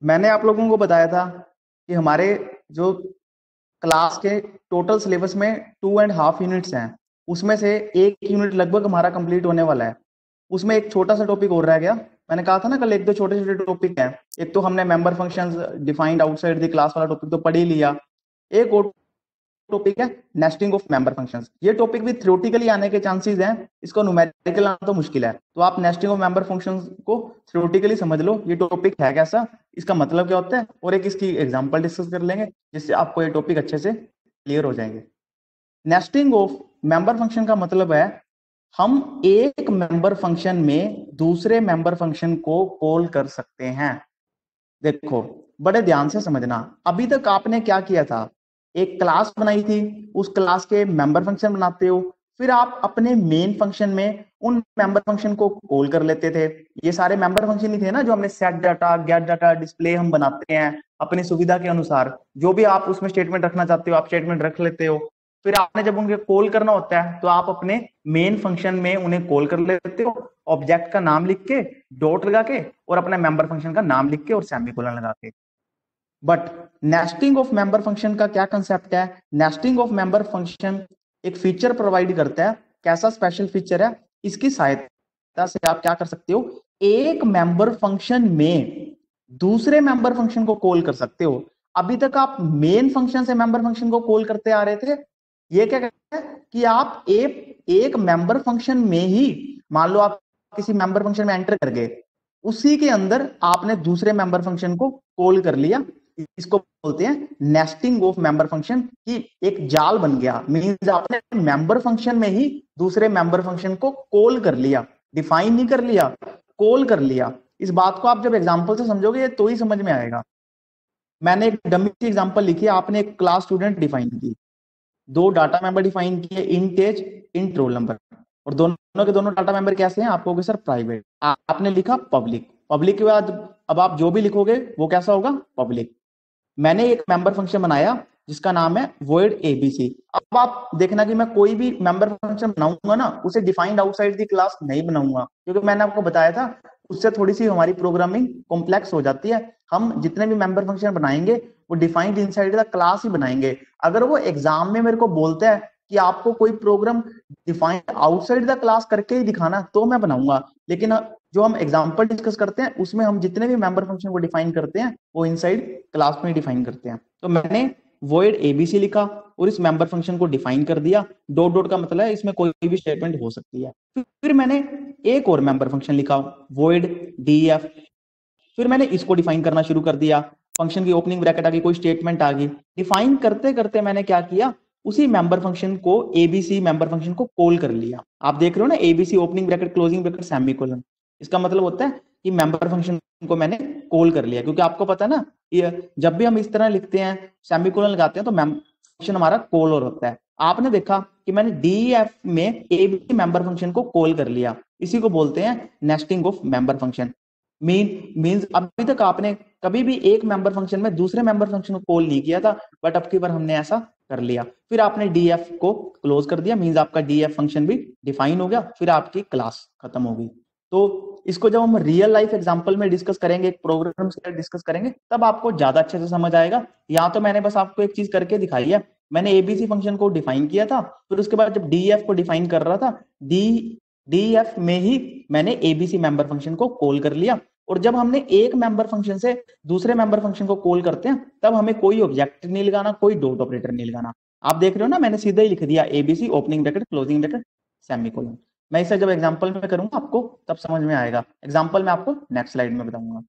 मैंने आप लोगों को बताया था कि हमारे जो क्लास के टोटल सिलेबस में 2.5 यूनिट्स हैं, उसमें से 1 यूनिट लगभग हमारा कंप्लीट होने वाला है। उसमें एक छोटा सा टॉपिक और रह गया। मैंने कहा था ना कल एक दो छोटे छोटे टॉपिक हैं। एक तो हमने member functions defined outside the class वाला टॉपिक तो पढ़ ही लिया। एक और टॉपिक है नेस्टिंग ऑफ मेंबर फंक्शंस। ये टॉपिक भी थ्योरेटिकली आने के चांसेस हैं, इसको न्यूमेरिकल आना तो मुश्किल है। तो आप नेस्टिंग ऑफ मेंबर फंक्शंस को थ्योरेटिकली समझ लो, ये टॉपिक है कैसा, इसका मतलब क्या होता है, और एक इसकी एग्जांपल डिस्कस कर लेंगे जिससे आपको ये टॉपिक अच्छे से क्लियर हो जाएंगे। नेस्टिंग ऑफ मेंबर फंक्शन का मतलब है हम एक मेंबर फंक्शन में दूसरे मेंबर फंक्शन को कॉल कर सकते हैं। देखो, बड़े ध्यान से समझना। अभी तक आपने क्या किया था, एक क्लास बनाई थी, उस क्लास के मेंबर फंक्शन बनाते हो, फिर आप अपने मेन फंक्शन में उन मेंबर फंक्शन को कॉल कर लेते थे। ये सारे मेंबर फंक्शन ही थे ना जो हमने set data, gate data, display हम बनाते हैं अपनी सुविधा के अनुसार। जो भी आप उसमें स्टेटमेंट रखना चाहते हो आप स्टेटमेंट रख लेते हो। फिर आपने जब उनके कॉल करना होता है तो आप अपने मेन फंक्शन में उन्हें कॉल कर लेते हो, ऑब्जेक्ट का नाम लिख के, डॉट लगा के, और अपने मेंबर फंक्शन का नाम लिख के और सेमीकोलन लगा के। But nesting of member function का क्या कंसेप्ट है? नेस्टिंग ऑफ मेंबर फंक्शन एक फीचर प्रोवाइड करता है। कैसा स्पेशल फीचर है? इसकी सहायता से आप क्या कर सकते हो, एक मेंबर फंक्शन में दूसरे मेंबर फंक्शन को कॉल कर सकते हो। अभी तक आप मेन फंक्शन से मेंबर फंक्शन को कॉल करते आ रहे थे। ये क्या कहता है कि आप एक मेंबर फंक्शन में ही, मान लो आप किसी मेंबर फंक्शन में एंटर कर गए, उसी के अंदर आपने दूसरे मेंबर फंक्शन को कॉल कर लिया। इसको बोलते हैं नेस्टिंग ऑफ मेंबर फंक्शन, की एक जाल बन गया। मींस आपने मेंबर फंक्शन में ही दूसरे मेंबर फंक्शन को कॉल कर लिया, डिफाइन नहीं कर लिया, कॉल कर लिया। इस बात को आप जब एग्जांपल से समझोगे तो ही समझ में आएगा। मैंने एक डमी की एग्जांपल लिखी है, आपने एक क्लास स्टूडेंट डिफाइन की, दो डाटा मेंबर डिफाइन किए, int age, int roll number, और दोनों के दोनों डाटा मेंबर कैसे हैं? आपको सर प्राइवेट। आपने लिखा पब्लिक, पब्लिक के बाद अब आप जो भी लिखोगे वो कैसा होगा? पब्लिक। मैंने एक मेंबर फंक्शन बनाया जिसका नाम है void abc। अब आप देखना कि मैं कोई भी मेंबर फंक्शन बनाऊंगा ना, उसे डिफाइंड आउटसाइड दी क्लास नहीं बनाऊंगा, क्योंकि मैंने आपको बताया था उससे थोड़ी सी हमारी प्रोग्रामिंग कॉम्प्लेक्स हो जाती है। हम जितने भी मेंबर फंक्शन बनाएंगे वो डिफाइंड इनसाइड द क्लास ही बनाएंगे। अगर वो एग्जाम में मेरे को बोलता है कि आपको कोई program defined outside the class करके ही दिखाना, तो मैं बनाऊंगा। लेकिन जो हम एग्जांपल डिस्कस करते हैं उसमें हम जितने भी मेंबर फंक्शन को डिफाइन करते हैं वो इनसाइड क्लास में डिफाइन करते हैं। तो मैंने void abc लिखा और इस मेंबर फंक्शन को डिफाइन कर दिया। डॉट डॉट का मतलब है इसमें कोई भी स्टेटमेंट हो सकती है। फिर मैंने एक और मेंबर फंक्शन लिखा void def। फिर मैंने इसको डिफाइन करना शुरू कर दिया। फंक्शन की ओपनिंग ब्रैकेट आ गई, कोई स्टेटमेंट आ गई। डिफाइन करते करते मैंने क्या किया, उसी मेंबर फंक्शन को एबीसी मेंबर फंक्शन को कॉल कर लिया। आप देख रहे हो ना, ABC opening bracket closing bracket semicolon. इसका मतलब होता है कि मेंबर फंक्शन को मैंने कॉल कर लिया, क्योंकि आपको पता है ना, ये जब भी हम इस तरह लिखते हैं सेमीकोलन लगाते हैं तो फंक्शन हमारा कॉल और होता है। आपने देखा कि मैंने डीएफ में एबीसी मेंबर फंक्शन को कॉल कर लिया। इसी को बोलते हैं nesting of member function. Means अभी तक आपने कभी भी एक मेंबर फंक्शन में दूसरे मेंबर फंक्शन को कॉल नहीं किया था, बट अब की बार हमने ऐसा कर लिया। फिर आपने डीएफ को क्लोज कर दिया, मीन्स आपका डीएफ फंक्शन भी डिफाइन हो गया, फिर आपकी क्लास खत्म होगी। तो इसको जब हम रियल लाइफ एग्जांपल में डिस्कस करेंगे, एक प्रोग्राम से डिस्कस करेंगे, तब आपको ज्यादा अच्छे से समझ आएगा। यहाँ तो मैंने बस आपको एक चीज करके दिखाई है। मैंने एबीसी फंक्शन को डिफाइन किया था, फिर उसके बाद जब डीएफ को डिफाइन कर रहा था, डीएफ में ही मैंने एबीसी मेंबर फंक्शन को कॉल कर लिया। और जब हमने एक मेंबर फंक्शन से दूसरे मेंबर फंक्शन को कॉल करते हैं तब हमें कोई ऑब्जेक्ट नहीं लगाना, कोई डॉट ऑपरेटर नहीं लगाना। आप देख रहे हो ना, मैंने सीधा ही लिख दिया ABC opening bracket closing bracket semicolon. मैं इसे जब एग्जांपल में करूंगा आपको तब समझ में आएगा। एग्जांपल में आपको नेक्स्ट स्लाइड में बताऊंगा।